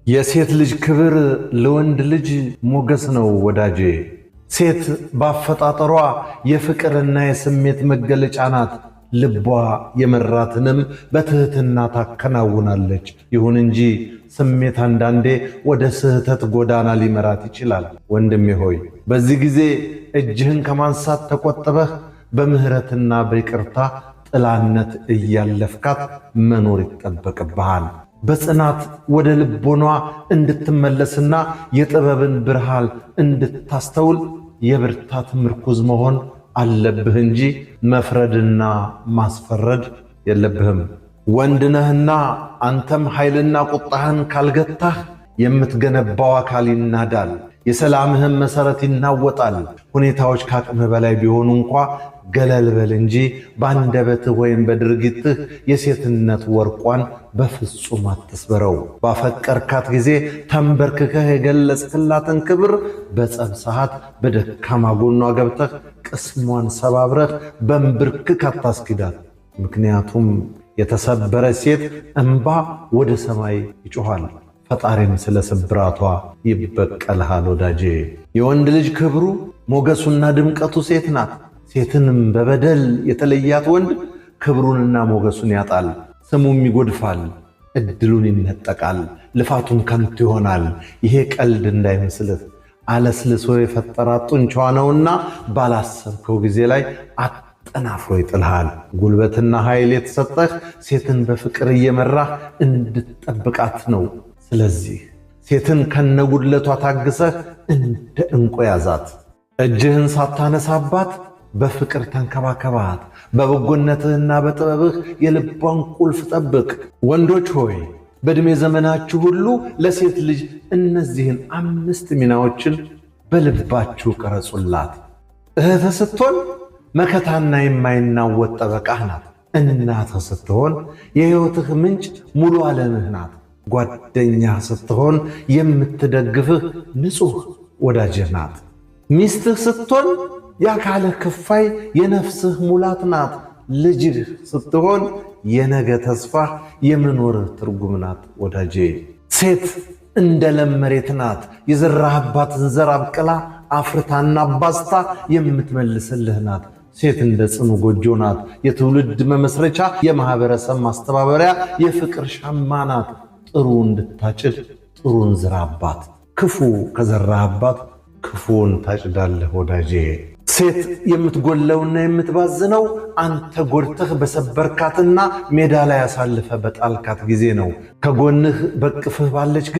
የሴት ልጅ ክብር ለወንድ ልጅ ሞገስ ነው ወዳጄ። ሴት ባፈጣጠሯ የፍቅርና የስሜት መገለጫ ናት። ልቧ የመራትንም በትህትና ታከናውናለች። ይሁን እንጂ ስሜት አንዳንዴ ወደ ስህተት ጎዳና ሊመራት ይችላል። ወንድሜ ሆይ በዚህ ጊዜ እጅህን ከማንሳት ተቆጥበህ በምህረትና በይቅርታ ጥላነት እያለፍካት መኖር ይጠበቅብሃል። በጽናት ወደ ልቦኗ እንድትመለስና የጥበብን ብርሃን እንድታስተውል የብርታት ምርኩዝ መሆን አለብህ እንጂ መፍረድና ማስፈረድ የለብህም። ወንድ ነህና አንተም ኃይልና ቁጣህን ካልገታህ የምትገነባው አካል ይናዳል፣ የሰላምህም መሠረት ይናወጣል። ሁኔታዎች ከአቅምህ በላይ ቢሆኑ እንኳ ገለል በል እንጂ በአንደበትህ ወይም በድርጊትህ የሴትነት ወርቋን በፍጹም አትስበረው። ባፈቀርካት ጊዜ ተንበርክከህ የገለጽክላትን ክብር በጸብ ሰዓት በደካማ ጎኗ ገብተህ ቅስሟን ሰባብረህ በንብርክክ አታስኪዳት። ምክንያቱም የተሰበረ ሴት እንባ ወደ ሰማይ ይጮኻል፣ ፈጣሪም ስለ ስብራቷ ይበቀልሃል ወዳጄ። የወንድ ልጅ ክብሩ ሞገሱና ድምቀቱ ሴት ናት። ሴትንም በበደል የተለያት ወንድ ክብሩንና ሞገሱን ያጣል፣ ስሙም ይጎድፋል፣ እድሉን ይነጠቃል፣ ልፋቱም ከንቱ ይሆናል። ይሄ ቀልድ እንዳይመስልህ፣ አለስልሶ የፈጠራት ጡንቻዋ ነውና ባላሰብከው ጊዜ ላይ አጠናፍሮ ይጥልሃል። ጉልበትና ኃይል የተሰጠህ ሴትን በፍቅር እየመራህ እንድትጠብቃት ነው። ስለዚህ ሴትን ከነጉድለቷ ታግሰህ እንደ ዕንቁ ያዛት። እጅህን ሳታነሳባት በፍቅር ተንከባከባት። በበጎነትህና በጥበብህ የልቧን ቁልፍ ጠብቅ። ወንዶች ሆይ በዕድሜ ዘመናችሁ ሁሉ ለሴት ልጅ እነዚህን 5 ሚናዎችን በልባችሁ ቀረጹላት። እህትህ ስትሆን መከታና የማይናወጥ ጠበቃህ ናት። እናትህ ስትሆን የሕይወትህ ምንጭ ሙሉ ዓለምህ ናት። ጓደኛህ ስትሆን የምትደግፍህ ንጹሕ ወዳጅህ ናት። ሚስትህ ስትሆን የአካልህ ክፋይ የነፍስህ ሙላት ናት። ልጅህ ስትሆን የነገ ተስፋህ የመኖርህ ትርጉም ናት ወዳጄ። ሴት እንደ ለም መሬት ናት። የዘራህባትን ዘር አብቅላ አፍርታና አባዝታ የምትመልስልህ ናት። ሴት እንደ ጽኑ ጎጆ ናት። የትውልድ መመስረቻ፣ የማህበረሰብ ማስተባበሪያ፣ የፍቅር ሻማ ናት። ጥሩ እንድታጭድ ጥሩን ዝራባት። ክፉ ከዘራህባት ክፉን ታጭዳለህ ወዳጄ። ሴት የምትጎለውና የምትባዝነው አንተ ጎድተህ በሰበርካትና ሜዳ ላይ አሳልፈ በጣልካት ጊዜ ነው። ከጎንህ በቅፍህ ባለች